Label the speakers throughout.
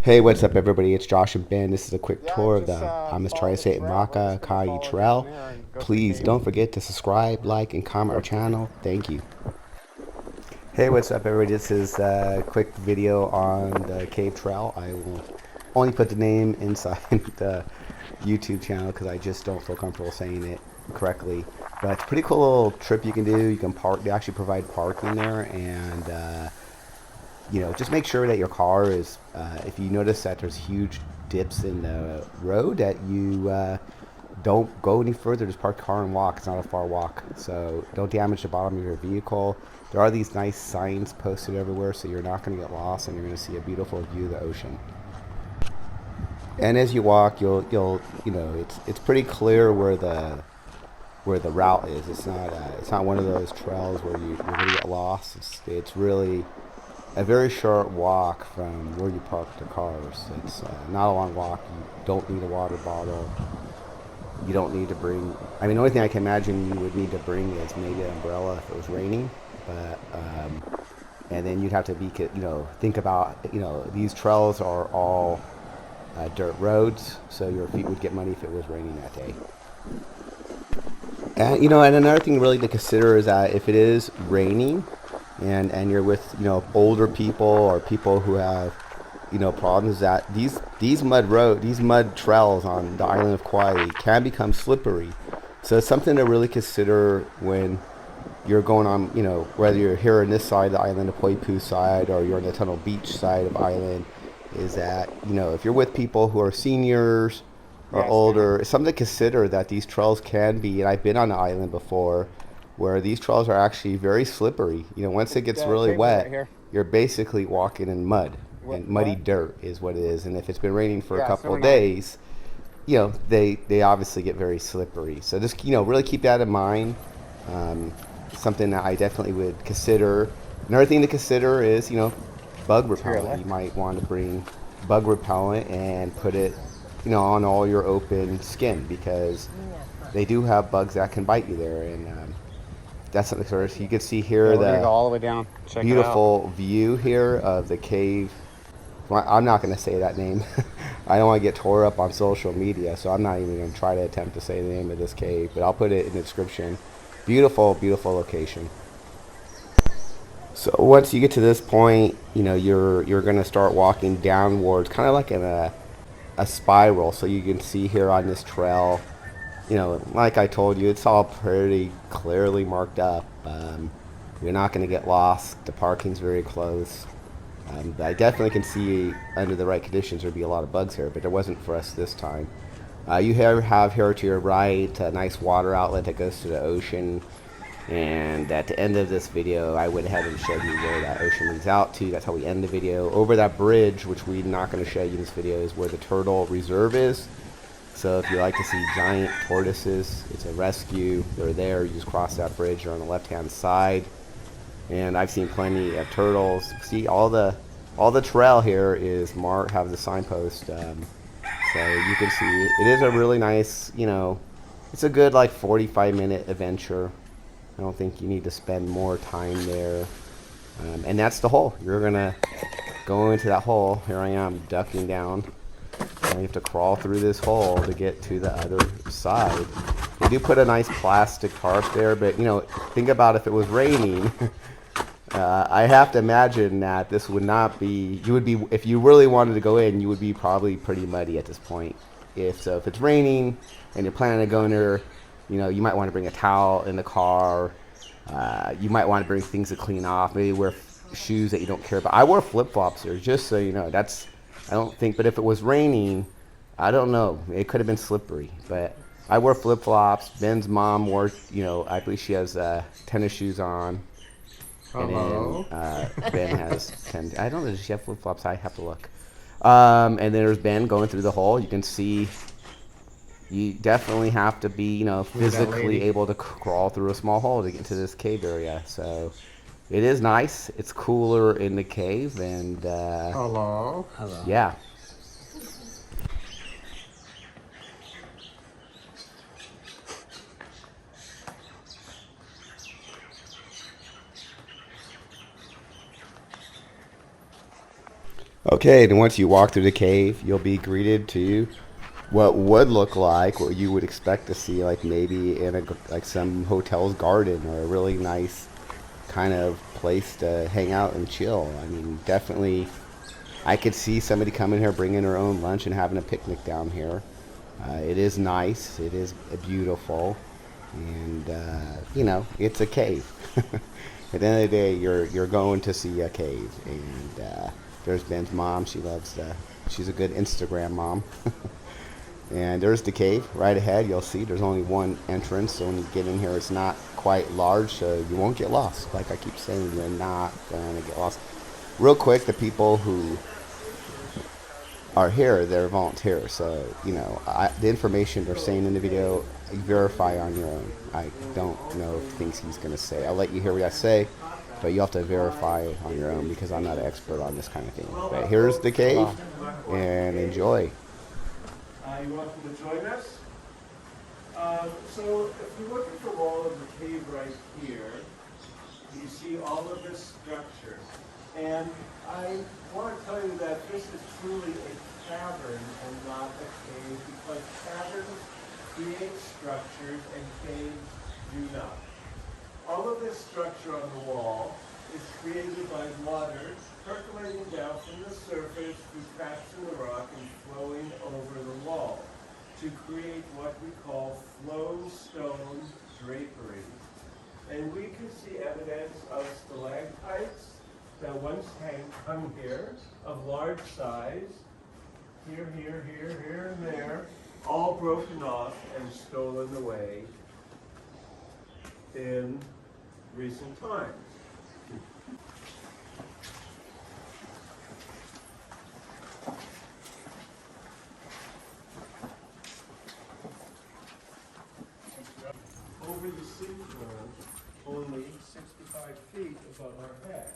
Speaker 1: Hey, what's up, everybody? It's Josh and Ben. This is a quick tour of the Amish Tri-State Makauwahi Trail. Please don't forget to subscribe, like, and comment our channel. Thank you. Hey, what's up, everybody? This is a quick video on the cave trail. I will only put the name inside the YouTube channel because I just don't feel comfortable saying it correctly. But it's a pretty cool little trip you can do. You can park. They actually provide parking there, and you know, just make sure that your car is, if you notice that there's huge dips in the road, that you don't go any further. Just park the car and walk. It's not a far walk. So don't damage the bottom of your vehicle. There are these nice signs posted everywhere, so you're not going to get lost, and you're going to see a beautiful view of the ocean. And as you walk, you know, it's pretty clear where the route is. It's not one of those trails where you're going to get lost. It's really a very short walk from where you park the cars. It's not a long walk. You don't need a water bottle. You don't need to bring. I mean, the only thing I can imagine you would need to bring is maybe an umbrella if it was raining. But and then you'd have to be, you know, think about, you know, these trails are all dirt roads, so your feet would get muddy if it was raining that day. And you know, and another thing really to consider is that if it is raining, and you're with, you know, older people or people who have, you know, problems, that these mud trails on the island of Kauai can become slippery. So it's something to really consider when you're going on, you know, whether you're here on this side of the island, the Poipu side, or you're on the Tunnel Beach side of the island, is that, you know, if you're with people who are seniors or older, it's something to consider that these trails can be, and I've been on the island before, where these trails are actually very slippery. You know, once it gets really wet, you're basically walking in mud, and muddy dirt is what it is. And if it's been raining for a couple of days, you know, they obviously get very slippery. So just, you know, really keep that in mind. Something that I definitely would consider. Another thing to consider is, you know, bug repellent. You might want to bring bug repellent and put it, you know, on all your open skin, because they do have bugs that can bite you there. And that's something. So you can see here
Speaker 2: We're gonna go all the way down. Check
Speaker 1: beautiful view here of the cave. Well, I'm not going to say that name. I don't want to get tore up on social media, so I'm not even going to try to attempt to say the name of this cave, but I'll put it in the description. Beautiful, beautiful location. So once you get to this point, you know, you're going to start walking downwards, kind of like in a spiral. So you can see here on this trail, you know, like I told you, it's all pretty clearly marked up. You're not going to get lost. The parking's very close. I definitely can see under the right conditions there'd be a lot of bugs here, but there wasn't for us this time. You have here to your right a nice water outlet that goes to the ocean. And at the end of this video, I went ahead and showed you where that ocean leads out to. That's how we end the video. Over that bridge, which we're not going to show you in this video, is where the turtle reserve is. So if you like to see giant tortoises, it's a rescue. They're there. You just cross that bridge. They're on the left-hand side. And I've seen plenty of turtles. See, all the trail here is marked, have the signpost. So you can see it is a really nice, you know, it's a good like 45-minute adventure. I don't think you need to spend more time there. And that's the hole. You're gonna go into that hole. Here I am ducking down. And you have to crawl through this hole to get to the other side. They do put a nice plastic tarp there, but you know, think about if it was raining. I have to imagine that this would not be. You would be, if you really wanted to go in, you would be probably pretty muddy at this point. If it's raining and you're planning to go in there, you know, you might want to bring a towel in the car. You might want to bring things to clean off. Maybe wear shoes that you don't care about. I wore flip-flops here, just so you know. I don't think, but if it was raining, I don't know. It could have been slippery, but I wore flip-flops. Ben's mom wore, you know, I believe she has tennis shoes on.
Speaker 2: Hello.
Speaker 1: And then Ben has I don't know, does she have flip-flops? I have to look. And there's Ben going through the hole. You can see you definitely have to be, you know, physically able to crawl through a small hole to get to this cave area. So it is nice. It's cooler in the cave, and
Speaker 2: Hello.
Speaker 1: yeah. Okay, and once you walk through the cave, you'll be greeted to what would look like what you would expect to see, like maybe in a like some hotel's garden or a really nice kind of place to hang out and chill. I mean, definitely, I could see somebody coming here, bringing their own lunch and having a picnic down here. It is nice. It is beautiful, and it's a cave. At the end of the day, you're going to see a cave, and there's Ben's mom. She's a good Instagram mom. And there's the cave right ahead. You'll see there's only one entrance, so when you get in here, it's not quite large, so you won't get lost. Like I keep saying, you're not going to get lost. Real quick, the people who are here, they're volunteers, so the information they're saying in the video, you verify on your own. I don't know things he's going to say. I'll let you hear what I say, but you have to verify on your own because I'm not an expert on this kind of thing. But here's the cave, and enjoy.
Speaker 3: You're welcome to join us. So if you look at the wall of the cave right here, you see all of this structure. And I want to tell you that this is truly a cavern and not a cave, because caverns create structures and caves do not. All of this structure on the wall is created by water percolating down from the surface through cracks in the rock and flowing over the wall to create what we call flow stone drapery. And we can see evidence of stalactites that once hung here of large size, here, and there, all broken off and stolen away in recent times. Over the sea floor, only 65 feet above our head,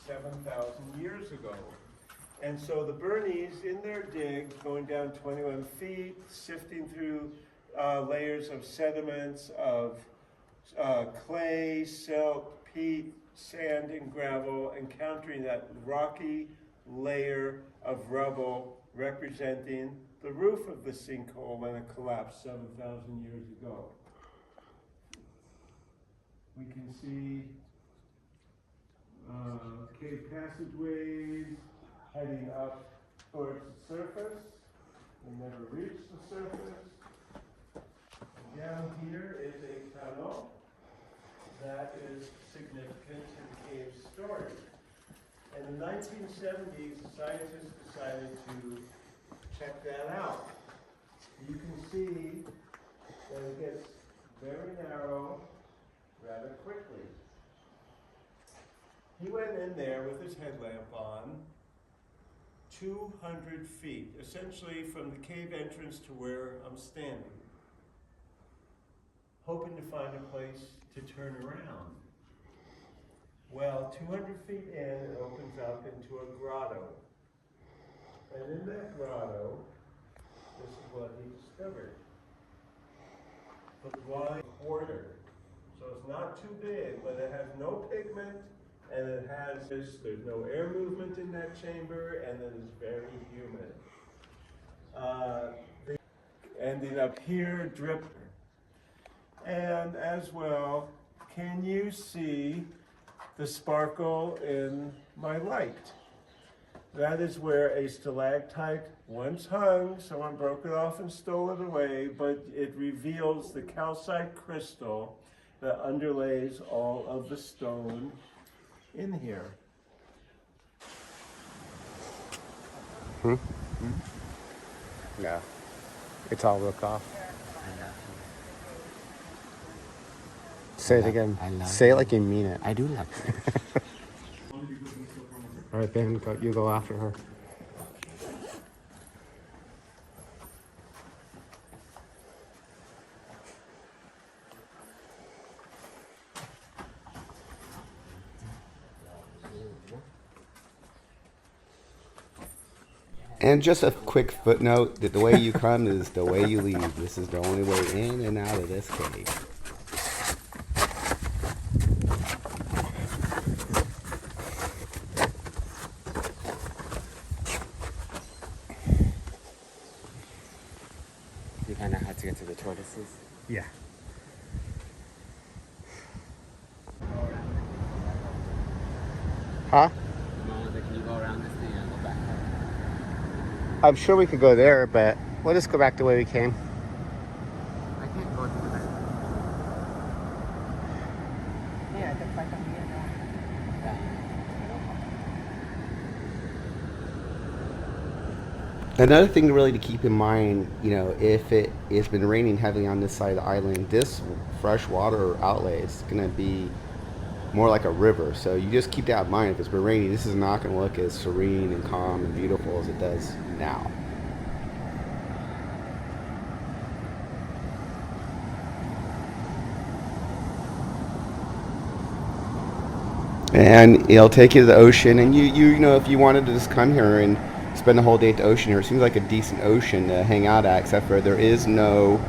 Speaker 3: 7,000 years ago. And so the Burnies, in their dig, going down 21 feet, sifting through layers of sediments, of clay, silt, peat, sand, and gravel, encountering that rocky layer of rubble representing the roof of the sinkhole when it collapsed 7,000 years ago. We can see cave passageways heading up towards the surface. We never reach the surface. Down here is a tunnel that is significant to the cave story. In the 1970s, scientists decided to check that out. You can see that it gets very narrow rather quickly. He went in there with his headlamp on, 200 feet, essentially from the cave entrance to where I'm standing, hoping to find a place to turn around. Well, 200 feet in, it opens up into a grotto. And in that grotto, this is what he discovered. The blind quarter. So it's not too big, but it has no pigment, and it has this, there's no air movement in that chamber, and it is very humid. Ending up here, drip. And as well, can you see the sparkle in my light? That is where a stalactite once hung. Someone broke it off and stole it away, but it reveals the calcite crystal that underlays all of the stone in here.
Speaker 2: Yeah. It's all broke off. Say it again. Say it like you mean it.
Speaker 1: I do love it.
Speaker 2: All right, Ben, you go after her.
Speaker 1: And just a quick footnote that the way you come is the way you leave. This is the only way in and out of this cave.
Speaker 2: You find out how to get to the tortoises?
Speaker 1: Yeah. Huh?
Speaker 2: Can you go around this thing and go back?
Speaker 1: I'm sure we could go there, but we'll just go back the way we came.
Speaker 2: I can't go through that.
Speaker 4: Yeah, the back of here now.
Speaker 1: Another thing really to keep in mind, you know, if it has been raining heavily on this side of the island, this freshwater outlet is going to be more like a river. So you just keep that in mind. If it's been raining, this is not going to look as serene and calm and beautiful as it does now. And it'll take you to the ocean, and you know, if you wanted to just come here and spend the whole day at the ocean here, it seems like a decent ocean to hang out at, except for there is no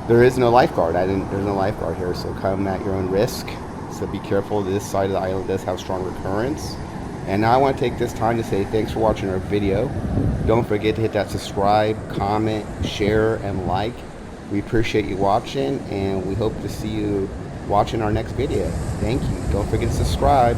Speaker 1: lifeguard. There's no lifeguard here, so come at your own risk. So be careful. This side of the island does have stronger currents. And now I want to take this time to say thanks for watching our video. Don't forget to hit that subscribe, comment, share, and like. We appreciate you watching, and we hope to see you watching our next video. Thank you. Don't forget to subscribe.